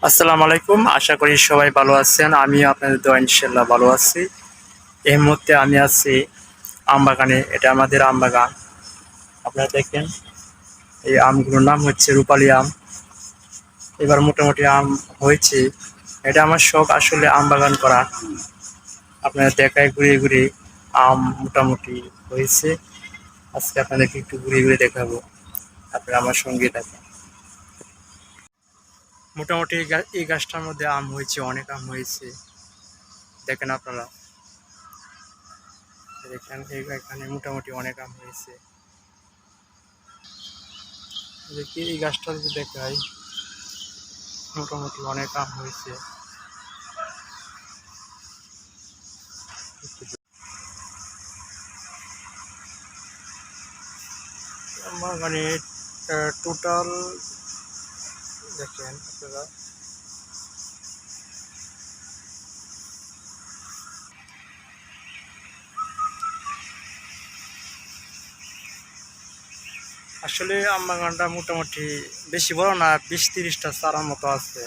আসসালামু আলাইকুম। আশা করি সবাই ভালো আছেন। আমিও আপনাদের দোয়া ইনশাআল্লাহ ভালো আছি। এই মুহূর্তে আমি আছি আমবাগানে। এটা আমাদের আমবাগান। আপনারা দেখেন, এই আমগুলোর নাম হচ্ছে রূপালী আম। এবার মোটামুটি আম হয়েছে। এটা আমার শখ আসলে আমবাগান করা। আপনারা দেখায় ঘুরিয়ে ঘুরিয়ে আম মোটামুটি হয়েছে। আজকে আপনাদেরকে একটু ঘুরিয়ে ঘুরিয়ে দেখাবো। আপনারা আমার সঙ্গে থাকেন। মোটামুটি এই গাছটার মধ্যে আম হয়েছে, অনেক আম হয়েছে। দেখেন আপনারা, এখানে মোটামুটি অনেক আম হয়েছে। দেখি এই গাছটা যদি দেখাই, মোটামুটি অনেক আম হয়েছে। মানে টোটাল দেখেন আপনারা, আসলে আম বাগানটা মোটামুটি বেশি বড় না, 20-30টা চারার মতো আছে।